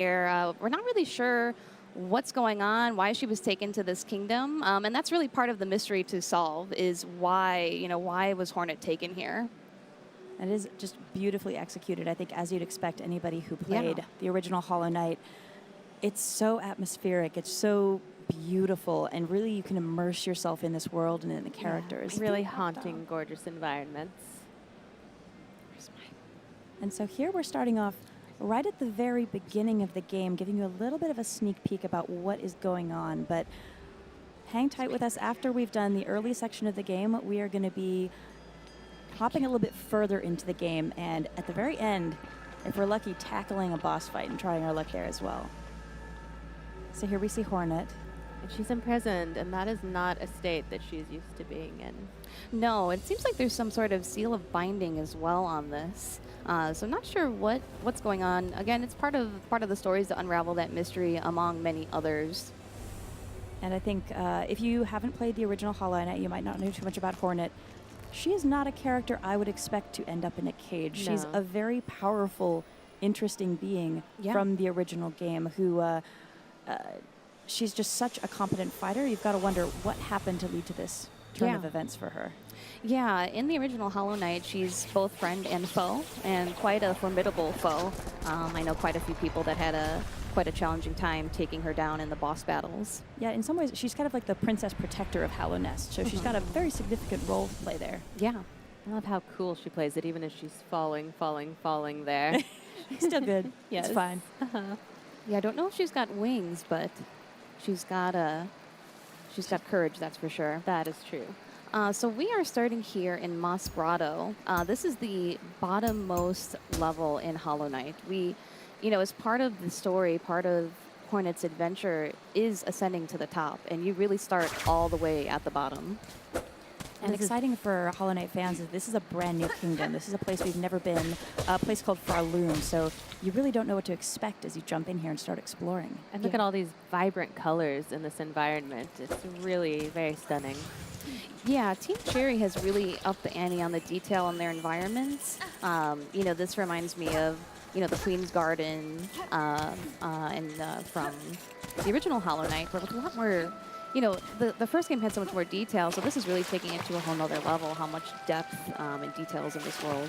here. We're not really sure what's going on, why she was taken to this kingdom, and that's really part of the mystery to solve. Is why was Hornet taken here? It is just beautifully executed, I think, as you'd expect anybody who Yeah. played the original Hollow Knight. It's so atmospheric, it's so beautiful, and really you can immerse yourself in this world and in the characters. Really haunting, gorgeous environments. And so here we're starting off right at the very beginning of the game, giving you a little bit of a sneak peek about what is going on. But hang tight with us. After we've done the early section of the game, we are going to be hopping a little bit further into the game, and at the very end, if we're lucky, tackling a boss fight and trying our luck there as well. So here we see Hornet. And she's imprisoned, and that is not a state that she's used to being in. No, it seems like there's some sort of seal of binding as well on this. So I'm not sure what's going on. Again, it's part of the stories to unravel that mystery among many others. And I think if you haven't played the original Hollow Knight, you might not know too much about Hornet. She is not a character I would expect to end up in a cage. No. She's a very powerful, interesting being from the original game who she's just such a competent fighter. You've got to wonder what happened to lead to this turn of events for her. Yeah, in the original Hollow Knight, she's both friend and foe, and quite a formidable foe. I know quite a few people that had quite a challenging time taking her down in the boss battles. Yeah, in some ways, she's kind of like the princess protector of Hallow Nest, so she's got a very significant role to play there. Yeah. I love how cool she plays it, even as she's falling there. Still good. Yes. It's fine. Yeah, I don't know if she's got wings, but she's got courage, that's for sure. That is true. So we are starting here in Mas Grotto. This is the bottommost level in Hollow Knight. As part of the story, part of Hornet's adventure is ascending to the top, and you really start all the way at the bottom. And exciting for Hollow Knight fans is this is a brand new kingdom. This is a place we've never been, a place called Pharloom. So you really don't know what to expect as you jump in here and start exploring. And look at all these vibrant colors in this environment. It's really very stunning. Yeah, Team Cherry has really upped the ante on the detail in their environments. This reminds me of, the Queen's Garden from the original Hollow Knight, but with a lot more. The first game had so much more detail, so this is really taking it to a whole nother level, how much depth and details in this world.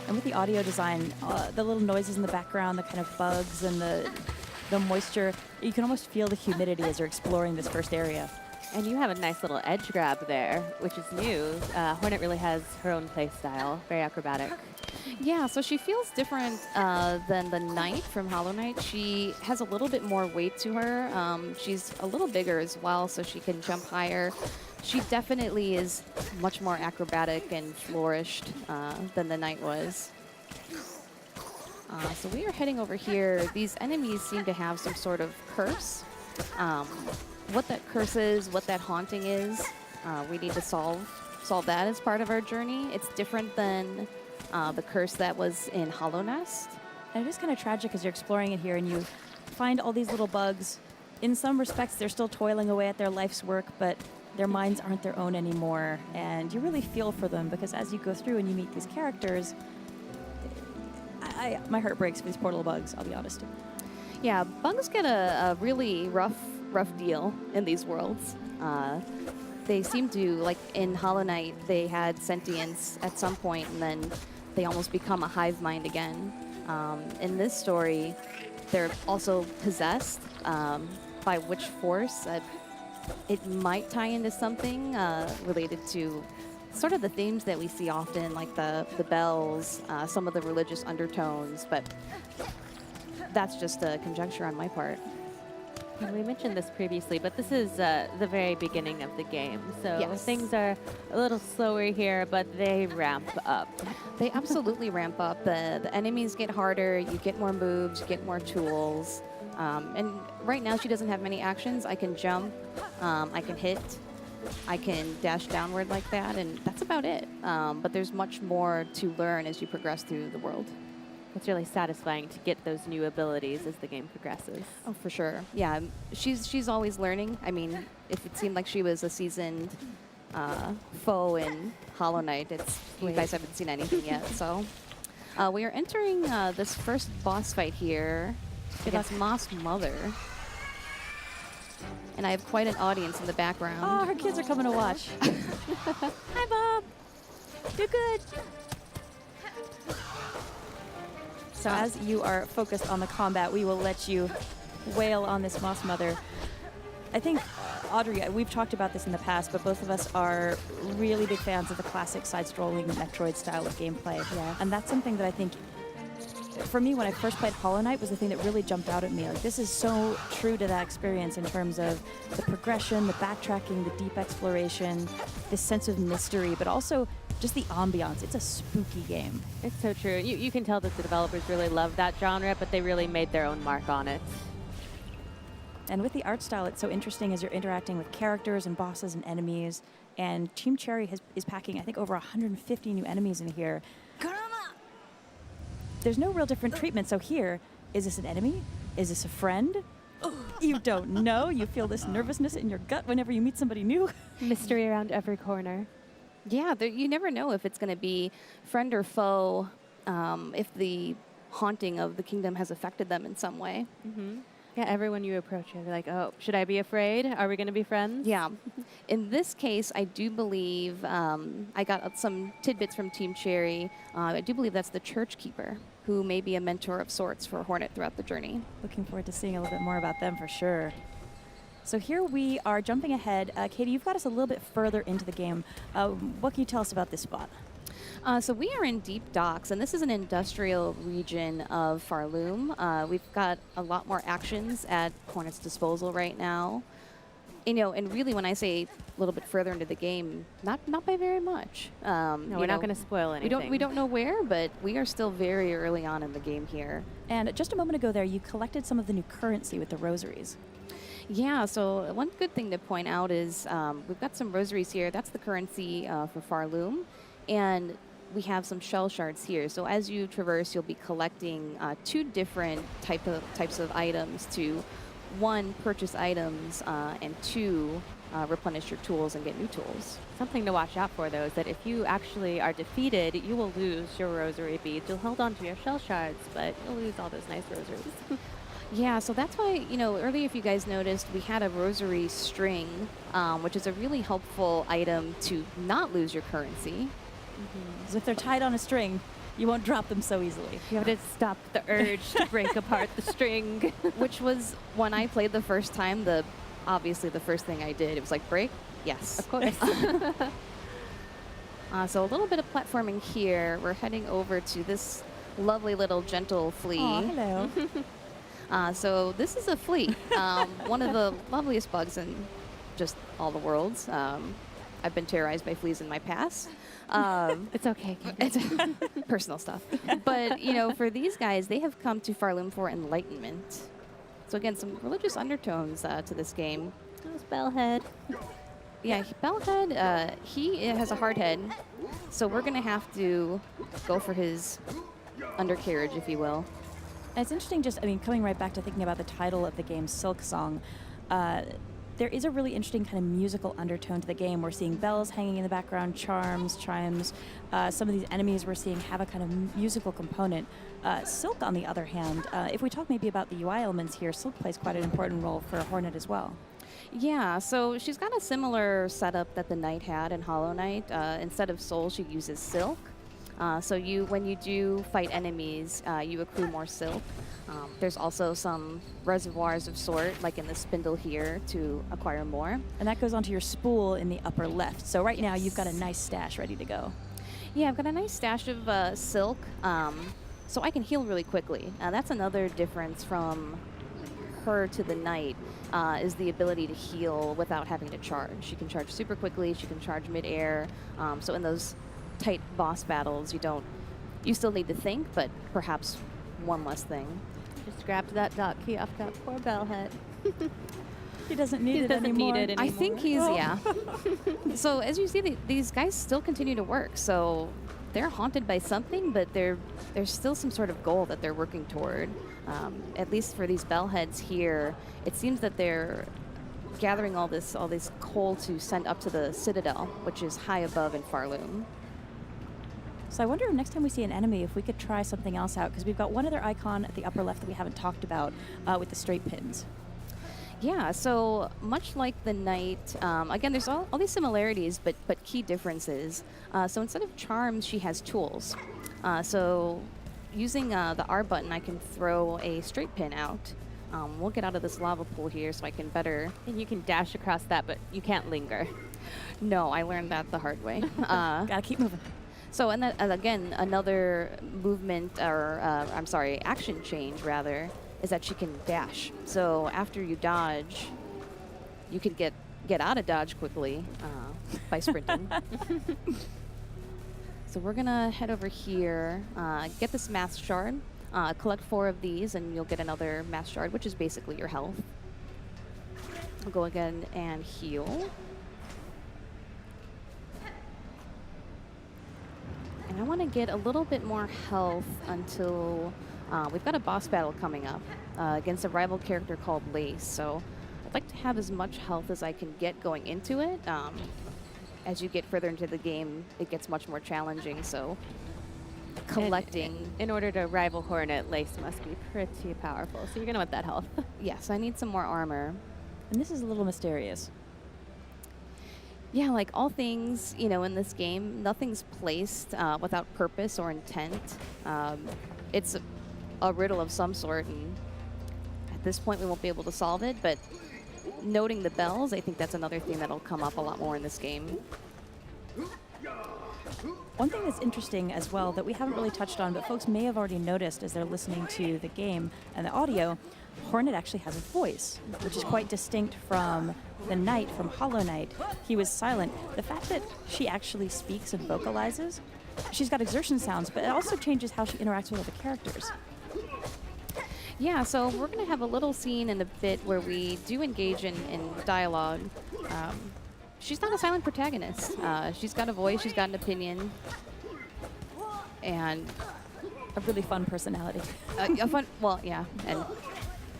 And with the audio design, the little noises in the background, the kind of bugs and the moisture, you can almost feel the humidity as you're exploring this first area. And you have a nice little edge grab there, which is new. Hornet really has her own play style, very acrobatic. Yeah, so she feels different than the Knight from Hollow Knight. She has a little bit more weight to her. She's a little bigger as well, so she can jump higher. She definitely is much more acrobatic and flourished than the Knight was. So we are heading over here. These enemies seem to have some sort of curse. What that curse is, what that haunting is, we need to solve that as part of our journey. It's different than the curse that was in Hollow Nest. And it is kind of tragic as you're exploring it here and you find all these little bugs. In some respects, they're still toiling away at their life's work, but their minds aren't their own anymore. And you really feel for them because as you go through and you meet these characters, my heart breaks for these poor little bugs, I'll be honest. Yeah, bugs get a really rough deal in these worlds. They seem to, like in Hollow Knight, they had sentience at some point and then they almost become a hive mind again. In this story, they're also possessed by which force. It might tie into something related to sort of the themes that we see often, like the bells, some of the religious undertones, but that's just a conjecture on my part. And we mentioned this previously, but this is the very beginning of the game. So things are a little slower here, but they ramp up. They absolutely ramp up. The enemies get harder, you get more moves, you get more tools. And right now she doesn't have many actions. I can jump, I can hit, I can dash downward like that, and that's about it. But there's much more to learn as you progress through the world. It's really satisfying to get those new abilities as the game progresses. Oh, for sure. Yeah, she's always learning. I mean, if it seemed like she was a seasoned foe in Hollow Knight, you guys haven't seen anything yet. So we are entering this first boss fight here. against Moss Mother. And I have quite an audience in the background. Oh, her kids are coming to watch. Hi, Bob. Do good. So as you are focused on the combat, we will let you wail on this Moss Mother. I think, Audrey, we've talked about this in the past, but both of us are really big fans of the classic side-scrolling Metroid style of gameplay. Yeah. And that's something that I think, for me, when I first played Hollow Knight, was the thing that really jumped out at me. Like, this is so true to that experience in terms of the progression, the backtracking, the deep exploration, this sense of mystery, but also just the ambiance. It's a spooky game. It's so true. You can tell that the developers really love that genre, but they really made their own mark on it. And with the art style, it's so interesting as you're interacting with characters and bosses and enemies. And Team Cherry is packing, I think, over 150 new enemies in here. There's no real different treatment. So here, is this an enemy? Is this a friend? You don't know. You feel this nervousness in your gut whenever you meet somebody new. Mystery around every corner. Yeah, you never know if it's going to be friend or foe, if the haunting of the kingdom has affected them in some way. Mm-hmm. Yeah, everyone you approach, you're like, oh, should I be afraid? Are we going to be friends? Yeah. In this case, I do believe, I got some tidbits from Team Cherry. I do believe that's the church keeper, who may be a mentor of sorts for Hornet throughout the journey. Looking forward to seeing a little bit more about them for sure. So here we are jumping ahead. Katie, you've got us a little bit further into the game. What can you tell us about this spot? So we are in Deep Docks, and this is an industrial region of Pharloom. We've got a lot more actions at Hornet's disposal right now. You know, and really when I say a little bit further into the game, not by very much. No, we're not going to spoil anything. We don't know where, but we are still very early on in the game here. And just a moment ago there, you collected some of the new currency with the rosaries. Yeah, so one good thing to point out is we've got some rosaries here. That's the currency for Pharloom. And we have some shell shards here. So as you traverse, you'll be collecting two different types of items to, one, purchase items, and two, replenish your tools and get new tools. Something to watch out for, though, is that if you actually are defeated, you will lose your rosary beads. You'll hold on to your shell shards, but you'll lose all those nice rosaries. Yeah, so that's why, you know, earlier if you guys noticed, we had a rosary string, which is a really helpful item to not lose your currency. Because if they're tied on a string, you won't drop them so easily. You have to stop the urge to break apart the string. Which was, when I played the first time, obviously the first thing I did. It was like, break? Yes. Of course. So a little bit of platforming here. We're heading over to this lovely little gentle flea. Oh, hello. So this is a flea, one of the loveliest bugs in just all the worlds. I've been terrorized by fleas in my past. It's okay. It's personal stuff. But, you know, for these guys, they have come to Pharloom for enlightenment. So again, some religious undertones to this game. That was Bellhead. Yeah, Bellhead, he has a hard head. So we're going to have to go for his undercarriage, if you will. And it's interesting just, I mean, coming right back to thinking about the title of the game, Silksong, there is a really interesting kind of musical undertone to the game. We're seeing bells hanging in the background, charms, chimes. Some of these enemies we're seeing have a kind of musical component. Silk, on the other hand, if we talk maybe about the UI elements here, Silk plays quite an important role for Hornet as well. Yeah, so she's got a similar setup that the Knight had in Hollow Knight. Instead of soul, she uses silk. So when you do fight enemies, you accrue more silk. There's also some reservoirs of sort, like in the spindle here, to acquire more. And that goes onto your spool in the upper left. So right now you've got a nice stash ready to go. Yeah, I've got a nice stash of silk, so I can heal really quickly. That's another difference from her to the Knight, is the ability to heal without having to charge. She can charge super quickly, she can charge mid-air, so in those tight boss battles, you still need to think, but perhaps one less thing. Just grabbed that dot key off that poor Bellhead. He doesn't need it anymore. I think he's, yeah. So as you see, these guys still continue to work, so they're haunted by something, but there's still some sort of goal that they're working toward. At least for these Bellheads here, it seems that they're gathering all this coal to send up to the Citadel, which is high above in Pharloom. So I wonder next time we see an enemy if we could try something else out, because we've got one other icon at the upper left that we haven't talked about with the straight pins. Yeah, so much like the knight, again, there's all these similarities, but key differences. So instead of charms, she has tools. So using the R button, I can throw a straight pin out. We'll get out of this lava pool here so I can better... And you can dash across that, but you can't linger. No, I learned that the hard way. Gotta keep moving. So, and again, another movement, or I'm sorry, action change rather, is that she can dash. So after you dodge, you can get out of dodge quickly by sprinting. So we're gonna head over here, get this math shard, collect 4 of these, and you'll get another math shard, which is basically your health. We'll go again and heal. And I want to get a little bit more health until we've got a boss battle coming up against a rival character called Lace. So I'd like to have as much health as I can get going into it. As you get further into the game, it gets much more challenging. So collecting... In order to rival Hornet, Lace must be pretty powerful. So you're going to want that health. Yes, I need some more armor. And this is a little mysterious. Yeah, like all things, in this game, nothing's placed without purpose or intent. It's a riddle of some sort, and at this point we won't be able to solve it, but noting the bells, I think that's another thing that'll come up a lot more in this game. One thing that's interesting as well that we haven't really touched on, but folks may have already noticed as they're listening to the game and the audio, Hornet actually has a voice, which is quite distinct from the knight from Hollow Knight. He was silent. The fact that she actually speaks and vocalizes, she's got exertion sounds, but it also changes how she interacts with other characters. Yeah, so we're going to have a little scene in a bit where we do engage in dialogue. She's not a silent protagonist. She's got a voice, she's got an opinion, and a really fun personality. A fun, well, yeah,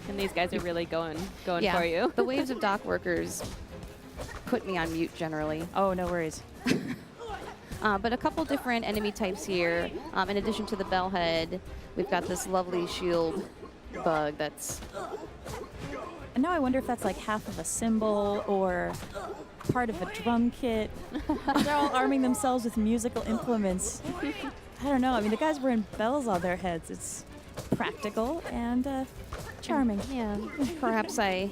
and these guys are really going yeah, for you. The waves of dock workers put me on mute generally. Oh, no worries. But a couple different enemy types here. In addition to the bellhead, we've got this lovely shield bug that's... And now I wonder if that's like half of a cymbal or part of a drum kit. They're all arming themselves with musical implements. I don't know. I mean, the guys wearing bells on their heads. It's practical and charming. Yeah. Perhaps I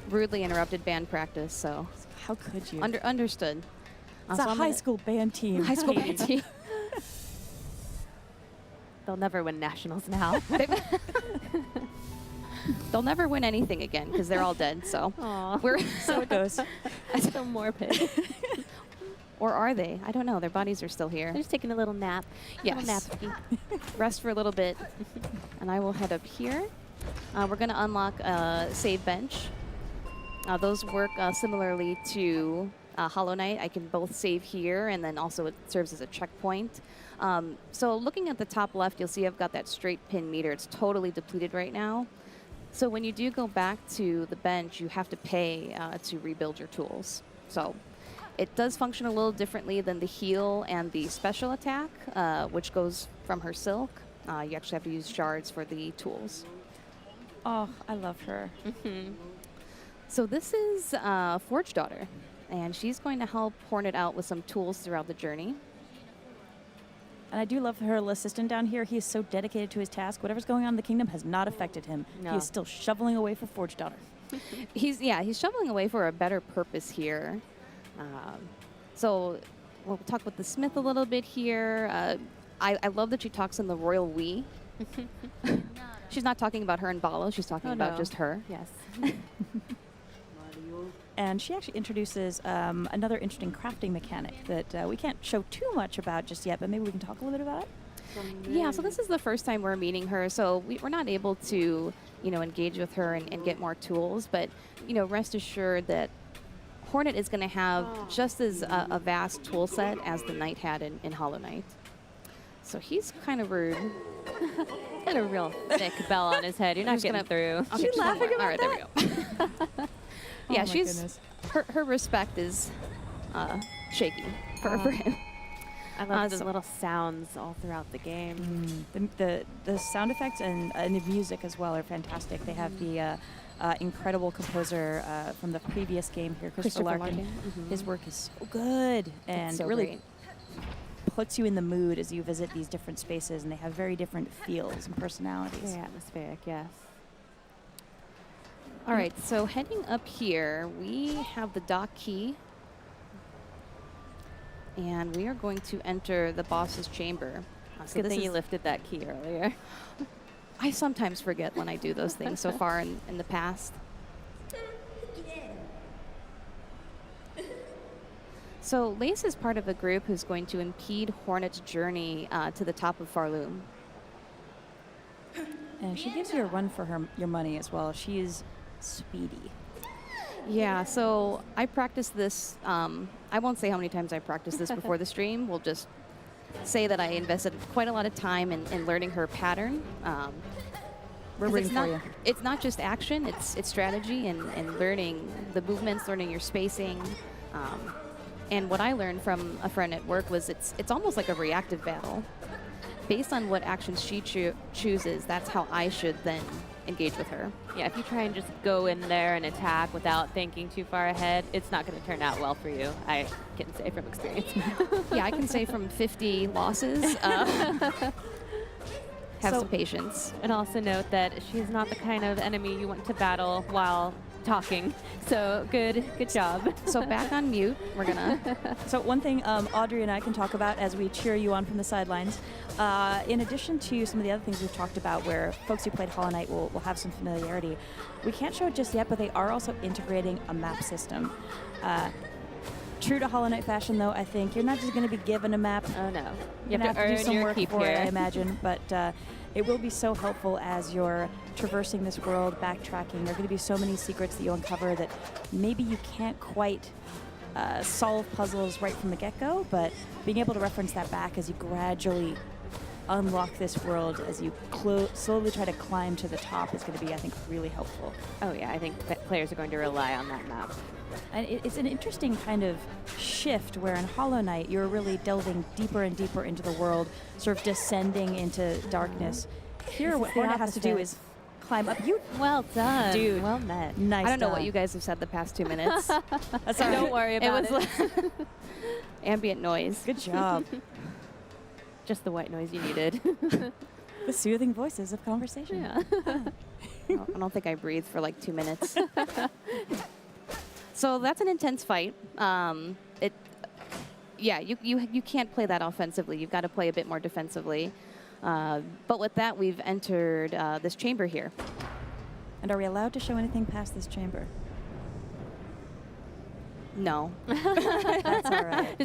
rudely interrupted band practice, so... How could you? Understood. It's a high school band team. High school band team. They'll never win nationals now. They'll never win anything again because they're all dead. So so it goes. So morbid. Or are they? I don't know. Their bodies are still here. They're just taking a little nap. Yes. Little nap. Rest for a little bit, and I will head up here. We're going to unlock a save bench. Those work similarly to Hollow Knight. I can both save here, and then also it serves as a checkpoint. So looking at the top left, you'll see I've got that straight pin meter. It's totally depleted right now. So when you do go back to the bench, you have to pay to rebuild your tools. So it does function a little differently than the heal and the special attack, which goes from her silk. You actually have to use shards for the tools. Oh, I love her. Mm-hmm. So this is Forge Daughter, and she's going to help Hornet out with some tools throughout the journey. And I do love her little assistant down here. He is so dedicated to his task. Whatever's going on in the kingdom has not affected him. No. He is still shoveling away for Forge Daughter. He's shoveling away for a better purpose here. So we'll talk with the smith a little bit here. I love that she talks in the royal we. She's not talking about her and Balo. She's talking about just her. Yes. And she actually introduces another interesting crafting mechanic that we can't show too much about just yet, but maybe we can talk a little bit about it. Yeah, so this is the first time we're meeting her, so we're not able to, engage with her and get more tools, but, rest assured that Hornet is going to have just as a vast tool set as the Knight had in Hollow Knight. So he's kind of rude. Got a real thick bell on his head. You're not getting through. Okay, she's laughing about All right, that? there we go. Yeah, Oh my goodness. her respect is shaky for him. I love the so- little sounds all throughout the game. The sound effects and the music as well are fantastic. They have the incredible composer from the previous game here, Christopher Larkin. His work is so good, and so it really great. puts you in the mood as you visit these different spaces, and they have very different feels and personalities. Very atmospheric, yes. All right, so heading up here, we have the dock key. And we are going to enter the boss's chamber. So Good this thing you is- lifted that key earlier. I sometimes forget when I do those things so far in the past. So Lace is part of a group who's going to impede Hornet's journey to the top of Pharloom. And she gives you a run for your money as well. She is speedy. Yeah, so I practiced this. I won't say how many times I practiced this before the stream. We'll just say that I invested quite a lot of time in learning her pattern. We're 'Cause rooting for you. It's not just action, it's strategy and learning the movements, learning your spacing. And what I learned from a friend at work was it's almost like a reactive battle. Based on what actions she chooses, that's how I should then engage with her. Yeah, if you try and just go in there and attack without thinking too far ahead, it's not going to turn out well for you. I can say from experience. Yeah, I can say from 50 losses, have So- some patience. And also note that she's not the kind of enemy you want to battle while talking. So good job. So back on mute, we're gonna. So one thing Audrey and I can talk about as we cheer you on from the sidelines, in addition to some of the other things we've talked about where folks who played Hollow Knight will have some familiarity, we can't show it just yet, but they are also integrating a map system. True to Hollow Knight fashion, though, I think you're not just going to be given a map. Oh no. You're You going have to to do earn some your work keep for it, I here. imagine, but it will be so helpful as you're traversing this world, backtracking. There are going to be so many secrets that you uncover that maybe you can't quite solve puzzles right from the get-go, but being able to reference that back as you gradually unlock this world, as you slowly try to climb to the top, is going to be, I think, really helpful. Oh yeah, I think that players are going to rely on that map. And it's an interesting kind of shift where in Hollow Knight you're really delving deeper and deeper into the world, sort of descending into darkness. Here, This what is the Hornet has to do opposite. is climb up. You Well done. Dude. Well met. nice. I don't know what done. you guys have said the past 2 minutes. That's all Don't right. worry It about was it. ambient noise. Good job. Just the white noise you needed. The soothing voices of conversation. Yeah. I don't think I breathed for like 2 minutes. So that's an intense fight. Yeah, you can't play that offensively. You've got to play a bit more defensively. But with that, we've entered this chamber here. And are we allowed to show anything past this chamber? No. That's all right.